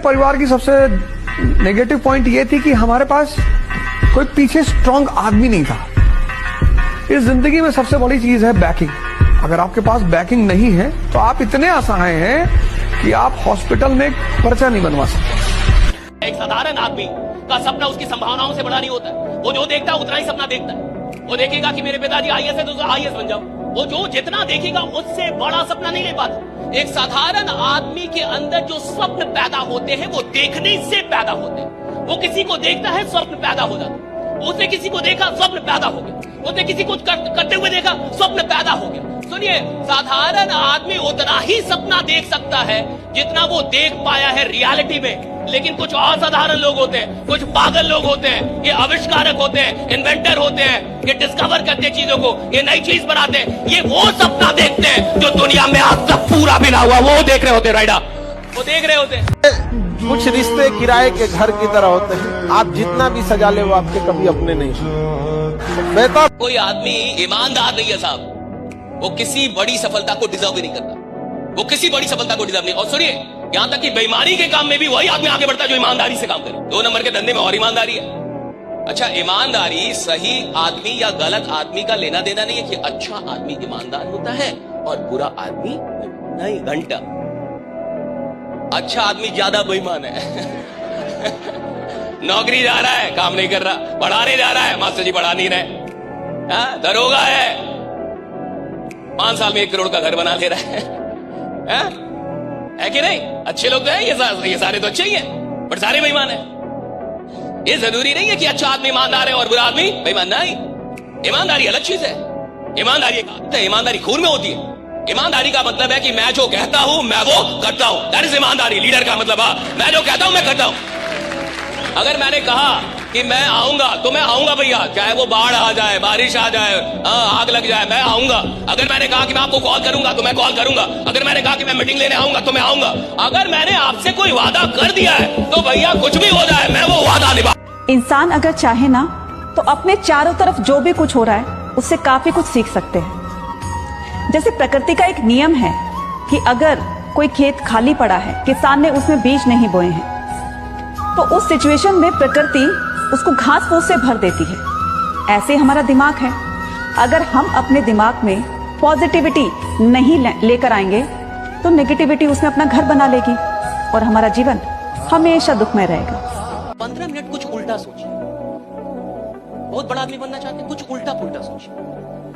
परिवार की सबसे नेगेटिव पॉइंट ये थी कि हमारे पास कोई पीछे स्ट्रांग आदमी नहीं था। इस जिंदगी में सबसे बड़ी चीज है बैकिंग। अगर आपके पास बैकिंग नहीं है तो आप इतने असहाय हैं कि आप हॉस्पिटल में एक पर्चा नहीं बनवा सकते। एक साधारण आदमी का सपना उसकी संभावनाओं से बड़ा नहीं होता है। वो जो देखता है उतना ही सपना देखता है। वो देखेगा कि मेरे पिताजी आईएएस है तो आईएएस बन जाओ। वो जो जितना देखेगा उससे बड़ा सपना नहीं ले पाता। एक साधारण आदमी के अंदर जो स्वप्न पैदा होते हैं वो देखने से पैदा होते हैं। वो किसी को देखता है, स्वप्न पैदा हो जाता है। उसने किसी को देखा, स्वप्न पैदा हो गया। उसने किसी को करते हुए देखा, स्वप्न पैदा हो गया। सुनिए, साधारण आदमी उतना ही सपना देख सकता है जितना वो देख पाया है रियलिटी में। लेकिन कुछ असाधारण लोग होते हैं, कुछ पागल लोग होते हैं, ये आविष्कारक होते हैं, इन्वेंटर होते हैं, ये डिस्कवर करते हैं चीजों को, ये नई चीज बनाते हैं। ये वो सपना देखते हैं जो दुनिया में आज तक पूरा भी ना हुआ, वो देख रहे होते हैं। राइडा, वो देख रहे होते हैं। कुछ रिश्ते किराए के घर की तरह होते हैं। आप जितना भी सजा ले वो आपके कभी अपने नहीं। बेटा, कोई आदमी ईमानदार नहीं है साहब, वो किसी बड़ी सफलता को डिजर्व ही नहीं करता। वो किसी बड़ी सफलता को डिजर्व नहीं। और सुनिए, यहां तक कि बेईमानी के काम में भी वही आदमी आगे बढ़ता है जो ईमानदारी से काम करे। 2 नंबर के धंधे में और ईमानदारी है। अच्छा, ईमानदारी सही आदमी या गलत आदमी का लेना देना नहीं है कि अच्छा आदमी ईमानदार होता है और बुरा आदमी नहीं। घंटा अच्छा आदमी ज्यादा बेईमान है। नौकरी जा रहा है, काम नहीं कर रहा, पढ़ाने जा रहा है, मास्टर जी पढ़ा नहीं रहे। दरोगा है, 5 साल में 1 करोड़ का घर बना ले रहा है कि नहीं? अच्छे लोग तो हैं, ये सारे तो अच्छे ही हैं, पर सारे बेईमान हैं। ये जरूरी नहीं है कि अच्छा आदमी ईमानदार है और बुरा आदमी बेईमान। नहीं, ईमानदारी अलग चीज है। ईमानदारी एक आदत है, ईमानदारी खून में होती है। ईमानदारी का मतलब है कि मैं जो कहता हूं मैं वो करता हूं। दैट इज ईमानदारी। लीडर का मतलब मैं जो कहता हूं मैं करता हूं। अगर मैंने कहा कि मैं आऊंगा तो मैं आऊंगा भैया, चाहे वो बाढ़ आ जाए, बारिश आ जाए, आग लग जाए, मैं आऊंगा। अगर मैंने कहा कि मैं आपको कॉल करूंगा तो मैं कॉल करूंगा। अगर मैंने कहा कि मैं मीटिंग लेने आऊंगा तो मैं आऊंगा। अगर मैंने आपसे कोई वादा कर दिया है तो भैया कुछ भी हो जाए मैं वो वादा निभा। इंसान अगर चाहे ना तो अपने चारों तरफ जो भी कुछ हो रहा है उससे काफी कुछ सीख सकते हैं। जैसे प्रकृति का एक नियम है कि अगर कोई खेत खाली पड़ा है, किसान ने उसमें बीज नहीं बोए हैं, तो उस सिचुएशन में प्रकृति उसको घास फूस से भर देती है। ऐसे हमारा दिमाग है। अगर हम अपने दिमाग में पॉजिटिविटी नहीं लेकर आएंगे तो नेगेटिविटी उसमें अपना घर बना लेगी और हमारा जीवन हमेशा दुखमय रहेगा। 15 मिनट कुछ उल्टा सोचिए। बहुत बड़ा आदमी बनना चाहते हैं, कुछ उल्टा पुल्टा सोचिए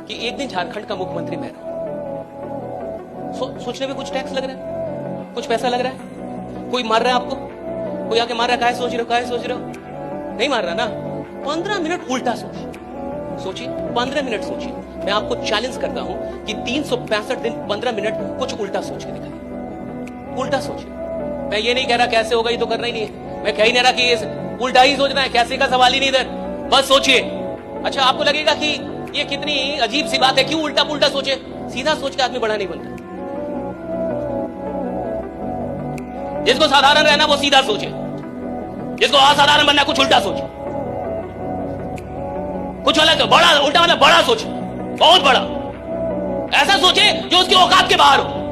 कि एक दिन झारखंड का मुख्यमंत्री मैं रहूं। सोचने में कुछ टैक्स लग रहा है, कुछ पैसा लग रहा है, कोई मार रहा है आपको, कोई आके मार रहा है, काहे सोच रहे हो? नहीं मार रहा ना। 15 मिनट उल्टा सोचिए, 15 मिनट सोचिए। मैं आपको चैलेंज करता हूं कि 365 दिन 15 मिनट कुछ उल्टा सोच के दिखाइए। उल्टा सोचिए। मैं ये नहीं कह रहा कैसे होगा, ये तो करना ही नहीं है। मैं कह ही नहीं रहा कि उल्टा ही सोचना है, कैसे का सवाल ही नहीं इधर, बस सोचिए। अच्छा, आपको लगेगा कि ये कितनी अजीब सी बात है, क्यों उल्टा पुल्टा सोचे? सीधा सोच के आदमी बड़ा नहीं बनता। जिसको साधारण रहना वो सीधा सोचे, जिसको असाधारण बनना कुछ उल्टा सोचे, कुछ अलग। बड़ा उल्टा मतलब बड़ा सोचे, बहुत बड़ा। ऐसा सोचे जो उसकी औकात के बाहर हो।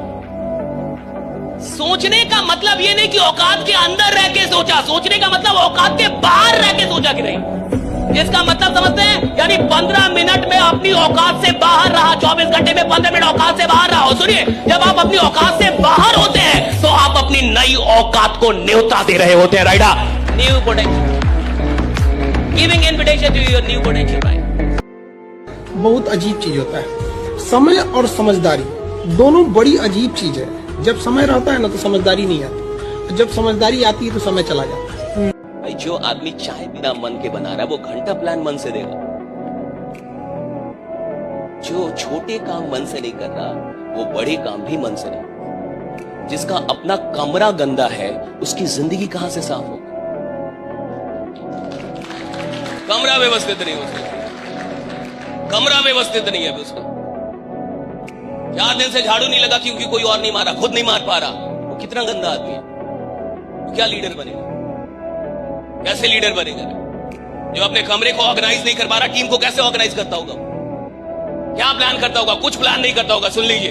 सोचने का मतलब ये नहीं कि औकात के अंदर रह के सोचा, सोचने का मतलब औकात के बाहर रह के सोचा कि नहीं। इसका मतलब समझते हैं? यानी 15 मिनट में अपनी औकात से बाहर रहा, 24 घंटे में 15 मिनट औकात से बाहर रहा। सुनिए, जब आप अपनी औकात से बाहर होते हैं तो आप अपनी नई औकात को न्योता दे रहे होते हैं। राइडा, new potential, giving invitation to your new potential. Right, बहुत अजीब चीज होता है समय और समझदारी, दोनों बड़ी अजीब चीज है। जब समय रहता है ना तो समझदारी नहीं आती, जब समझदारी आती है तो समय चला जाता है। भाई, जो आदमी चाय बिना मन के बना रहा है वो घंटा प्लान मन से देगा। जो छोटे काम मन से नहीं कर रहा वो बड़े काम भी मन से नहीं। जिसका अपना कमरा गंदा है उसकी जिंदगी कहां से साफ होगी? कमरा व्यवस्थित नहीं हो सकता, कमरा व्यवस्थित नहीं है उसका। 4 दिन से झाड़ू नहीं लगा क्योंकि कोई और नहीं मारा, खुद नहीं मार पा रहा। वो कितना गंदा आदमी है, वो क्या लीडर बनेगा? कैसे लीडर बनेगा? जो अपने कमरे को ऑर्गेनाइज नहीं कर पा रहा, टीम को कैसे ऑर्गेनाइज करता होगा? क्या प्लान करता होगा? कुछ प्लान नहीं करता होगा। सुन लीजिए,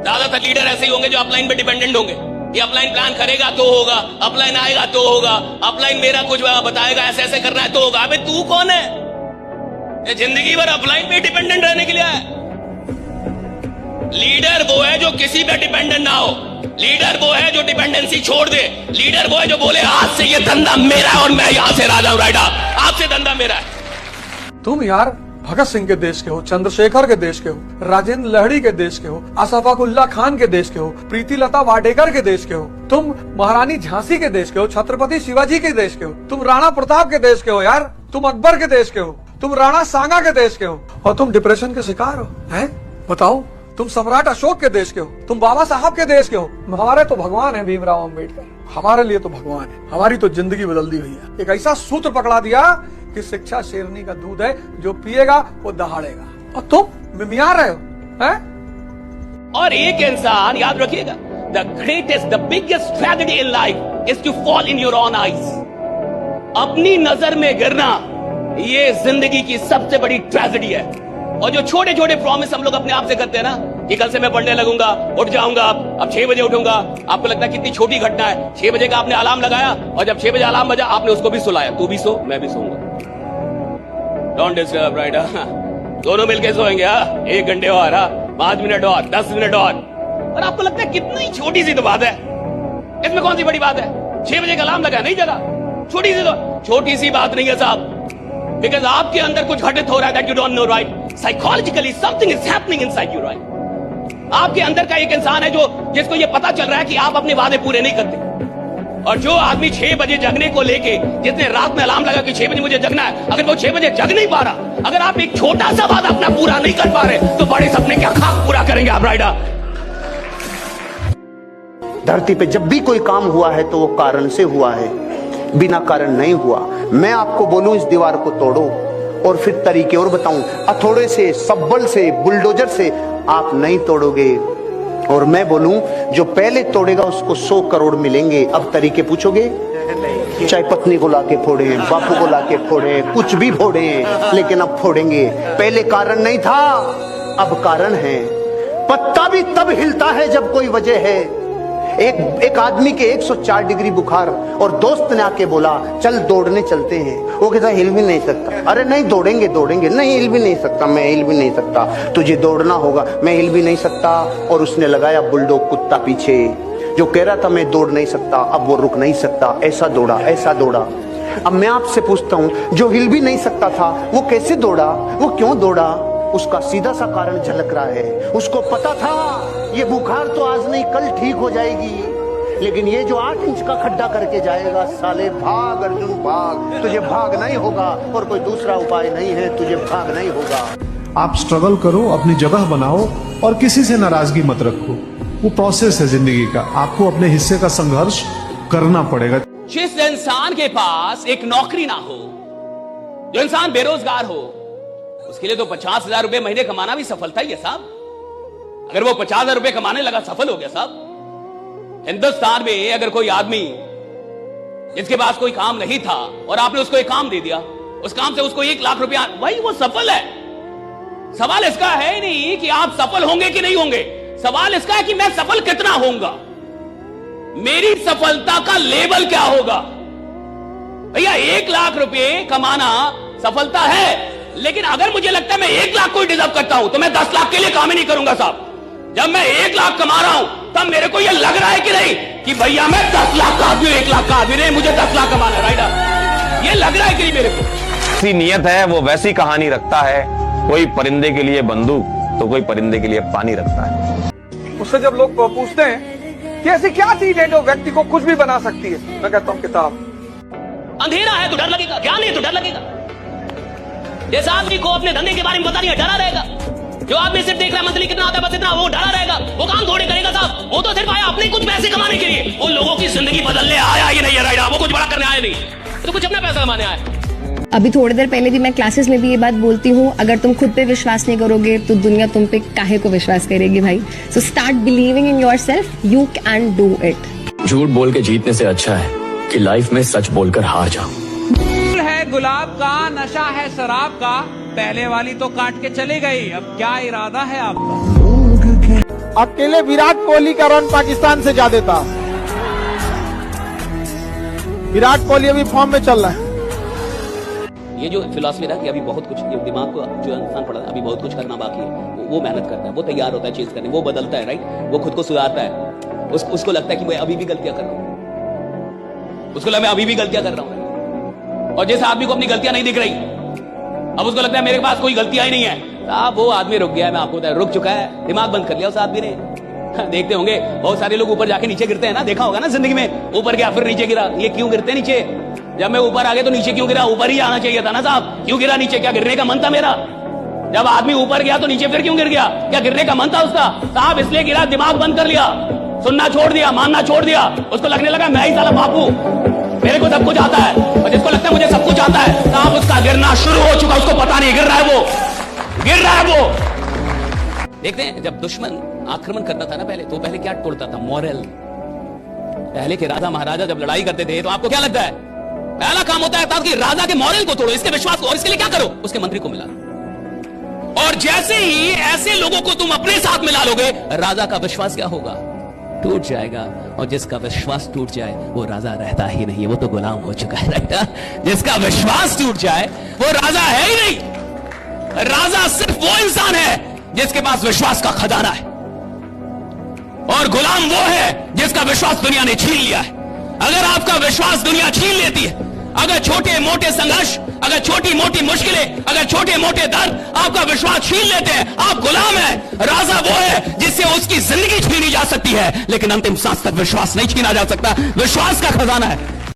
ज्यादातर लीडर ऐसे ही होंगे जो अपलाइन पे डिपेंडेंट होंगे। ये अपलाइन प्लान करेगा तो होगा, अपलाइन आएगा तो होगा, अपलाइन मेरा कुछ बताएगा ऐसे ऐसे करना है तो होगा। अबे तू कौन है? ये जिंदगी भर अपलाइन पे डिपेंडेंट रहने के लिए है। लीडर वो है जो किसी पे डिपेंडेंट ना हो। लीडर वो है जो डिपेंडेंसी छोड़ दे। लीडर वो है जो बोले आज से ये धंधा मेरा है और मैं यहां से राजा हूं राइडा, आज से धंधा मेरा है। तुम यार भगत सिंह के देश के हो, चंद्रशेखर के देश के हो, राजेंद्र लहड़ी के देश के हो, अशफाकुल्ला खान के देश के हो, प्रीति लता वाडेकर के देश के हो, तुम महारानी झांसी के देश के हो, छत्रपति शिवाजी के देश के हो, तुम राणा प्रताप के देश के हो यार, तुम अकबर के देश के हो, तुम राणा सांगा के देश के हो, और तुम डिप्रेशन के शिकार हो। हैं? बताओ, तुम सम्राट अशोक के देश के हो, तुम बाबा साहब के देश के हो। हमारे तो भगवान है भीमराव अम्बेडकर, हमारे लिए तो भगवान है। हमारी तो जिंदगी बदल दी भैया। एक ऐसा सूत्र पकड़ा दिया कि शिक्षा शेरनी का दूध है, जो पिएगा वो दहाड़ेगा, और तुम मिमिया रहे हो। हैं? और एक इंसान याद रखिएगा, the greatest the biggest tragedy in life is to fall in your own eyes. अपनी नजर में गिरना ये जिंदगी की सबसे बड़ी ट्रेजेडी है। और जो छोटे छोटे प्रॉमिस हम लोग अपने आप से करते हैं ना, कि कल से मैं पढ़ने लगूंगा, उठ जाऊंगा, अब 6 बजे उठूंगा। आपको लगता है कितनी छोटी घटना है। 6 बजे का आपने अलार्म लगाया, और जब 6 बजे अलार्म बजा आपने उसको भी सुलाया। तू भी सो, मैं भी सोऊंगा। Don't disturb right. दोनों मिलके सोएंगे। 1 घंटे और, 5 मिनट और, 10 मिनट और आपको लगता है कितनी छोटी सी तो बात है, इसमें कौन सी बड़ी बात है? 6 बजे का अलार्म लगा, नहीं जगा, छोटी सी तो छोटी सी बात नहीं है साहब। बिकॉज आपके अंदर कुछ घटित हो रहा है that you don't know right. Psychologically something is happening inside you right. आपके अंदर का एक इंसान है जो जिसको ये पता चल रहा है कि आप अपने वादे पूरे नहीं करते। और जो आदमी 6 बजे जगने को लेके, जिसने रात में अलार्म लगा कि 6 बजे मुझे जगना है, अगर वो 6 बजे जग नहीं पा रहा, अगर आप एक छोटा सा वादा अपना पूरा नहीं कर पा रहे, तो बड़े सपने क्या खाक पूरा करेंगे आप राइडा? धरती पे जब भी कोई काम हुआ है तो वो कारण से हुआ है, बिना कारण नहीं हुआ। मैं आपको बोलूं इस दीवार को तोड़ो, और फिर तरीके और बताऊं, हथौड़े से, सब्बल से, बुलडोजर से आप नहीं तोड़ोगे। और मैं बोलूं जो पहले तोड़ेगा उसको 100 करोड़ मिलेंगे। अब तरीके पूछोगे? चाहे पत्नी को लाके फोड़े, बापू को लाके फोड़े, कुछ भी फोड़े, लेकिन अब फोड़ेंगे। पहले कारण नहीं था, अब कारण है। पत्ता भी तब हिलता है जब कोई वजह है। एक आदमी के 104 डिग्री बुखार, और दोस्त ने आके बोला चल दौड़ने चलते हैं। वो कहता हिल भी नहीं सकता। अरे नहीं, दौड़ेंगे दौड़ेंगे। नहीं, हिल भी नहीं सकता, मैं हिल भी नहीं सकता। तुझे दौड़ना होगा। मैं हिल भी नहीं सकता। और उसने लगाया बुलडॉग कुत्ता पीछे, जो कह रहा था मैं दौड़ नहीं सकता, अब वो रुक नहीं सकता। ऐसा दौड़ा, ऐसा दौड़ा। अब मैं आपसे पूछता हूँ, जो हिल भी नहीं सकता था वो कैसे दौड़ा? वो क्यों दौड़ा? उसका सीधा सा कारण झलक रहा है। उसको पता था ये बुखार तो आज नहीं कल ठीक हो जाएगी, लेकिन ये जो 8 इंच का खड्डा करके जाएगा, साले भाग अर्जुन भाग, तुझे भाग नहीं होगा। और कोई दूसरा उपाय नहीं है, तुझे भाग नहीं होगा। आप स्ट्रगल करो, अपनी जगह बनाओ, और किसी से नाराजगी मत रखो। वो प्रोसेस है जिंदगी का, आपको अपने हिस्से का संघर्ष करना पड़ेगा। जिस इंसान के पास एक नौकरी ना हो, जो इंसान बेरोजगार हो, उसके लिए तो 50,000 रुपए महीने कमाना भी सफलता ही है साहब। अगर वो 50,000 रुपए कमाने लगा, सफल हो गया साहब। हिंदुस्तान में अगर कोई आदमी जिसके पास कोई काम नहीं था और आपने उसको एक काम दे दिया, उस काम से उसको 1 लाख रुपया, भाई वो सफल है। सवाल इसका है नहीं कि आप सफल होंगे कि नहीं होंगे, सवाल इसका है कि मैं सफल कितना होऊंगा, मेरी सफलता का लेवल क्या होगा। भैया 1 लाख रुपए कमाना सफलता है, लेकिन अगर मुझे लगता है मैं 1 लाख को डिजर्व करता हूं तो मैं 10 लाख के लिए काम ही नहीं करूंगा साहब। जब मैं 1 लाख कमा रहा हूं तब मेरे को यह लग रहा है कि नहीं कि भैया मैं 10 लाख का आदमी, 1 लाख का आदमी नहीं, मुझे 10 लाख कमाना है राइट। ये लग रहा है कि नहीं मेरे को। ऐसी नियत है वो वैसी कहानी रखता है। कोई परिंदे के लिए बंदूक तो कोई परिंदे के लिए पानी रखता है। उससे जब लोग पूछते हैं कि ऐसी क्या चीज है जो व्यक्ति को कुछ भी बना सकती है, मैं कहता हूं किताब। अंधेरा है तो डर लगेगा, ज्ञान है तो डर लगेगा। जिस आदमी को अपने धंधे के बारे में पता नहीं है, डरा रहेगा। जो आदमी सिर्फ देख रहा है मंथली कितना आता है बस इतना, वो डरा रहेगा। वो काम थोड़े करेगा साहब, वो तो सिर्फ आया अपने कुछ पैसे कमाने के लिए। वो लोगों की जिंदगी बदलने आया ही नहीं है राइडा, वो कुछ बड़ा करने आया नहीं, तो कुछ अपना पैसा कमाने आया। अभी थोड़ी देर पहले भी मैं क्लासेस में भी ये बात बोलती हूँ, अगर तुम खुद पे विश्वास नहीं करोगे तो दुनिया तुम पे काहे को विश्वास करेगी भाई। So start believing in yourself, you can do it. झूठ बोल के जीतने से अच्छा है कि लाइफ में सच बोलकर हार जाओ। है गुलाब का, नशा है शराब का, पहले वाली तो काट के चली गई, अब क्या इरादा है आपका? अकेले विराट कोहली का रन पाकिस्तान से ज्यादा था, विराट कोहली अभी फॉर्म में चल रहा है। ये जो फिलॉसफी था कि अभी बहुत कुछ, ये दिमाग को जो इंसान पड़ा अभी बहुत कुछ करना बाकी है, वो मेहनत करता है, वो तैयार होता है चेंज करने, वो बदलता है, राइट, वो खुद को सुधारता है। उसको लगता है कि मैं अभी भी गलतियां कर रहा हूं, उसको लगता है मैं अभी भी गलतियां कर रहा हूं। और जिस आदमी को अपनी गलतियां नहीं दिख रही, अब उसको लगता है मेरे पास कोई गलतियां ही नहीं है, साहब वो आदमी रुक गया है, मैं आपको बता, रुक चुका है, दिमाग बंद कर लिया उस आदमी ने। देखते होंगे बहुत सारे लोग ऊपर जाके नीचे गिरते हैं ना, देखा होगा ना जिंदगी में, ऊपर गया फिर नीचे गिरा, ये क्यों गिरते नीचे? जब मैं ऊपर आ गया तो नीचे क्यों गिरा? ऊपर ही आना चाहिए था ना साहब, क्यों गिरा नीचे? क्या गिरने का मन था मेरा? जब आदमी ऊपर गया तो नीचे फिर क्यों गिर गया? क्या गिरने का मन था उसका? साहब इसलिए गिरा, दिमाग बंद कर लिया, सुनना छोड़ दिया, मानना छोड़ दिया, उसको लगने लगा मैं ही साला बापू, मेरे को सब कुछ आता है, और जिसको लगता है मुझे सब कुछ आता है, साहब उसका गिरना शुरू हो चुका, उसको पता नहीं गिर रहा है, वो गिर रहा है वो। देखते हैं जब दुश्मन आक्रमण करता था ना पहले क्या तोड़ता था? मॉरल। पहले के राजा महाराजा जब लड़ाई करते थे तो आपको क्या लगता है पहला काम होता है कि राजा के मॉरल को तोड़ो, इसके विश्वास को, और इसके लिए क्या करो? उसके मंत्री को मिला। और जैसे ही ऐसे लोगों को तुम अपने साथ मिला लोगे, राजा का विश्वास क्या होगा? टूट जाएगा। और जिसका विश्वास टूट जाए वो राजा रहता ही नहीं है, वो तो गुलाम हो चुका है, राइट? जिसका विश्वास टूट जाए वो राजा है ही नहीं। राजा सिर्फ वो इंसान है जिसके पास विश्वास का खजाना है, और गुलाम वो है जिसका विश्वास दुनिया ने छीन लिया है। अगर आपका विश्वास दुनिया छीन लेती है, अगर छोटे मोटे संघर्ष, अगर छोटी मोटी मुश्किलें, अगर छोटे मोटे दर्द आपका विश्वास छीन लेते हैं, आप गुलाम हैं। राजा वो है जिससे उसकी जिंदगी छीनी जा सकती है, लेकिन अंतिम सांस तक विश्वास नहीं छीना जा सकता। विश्वास का खजाना है।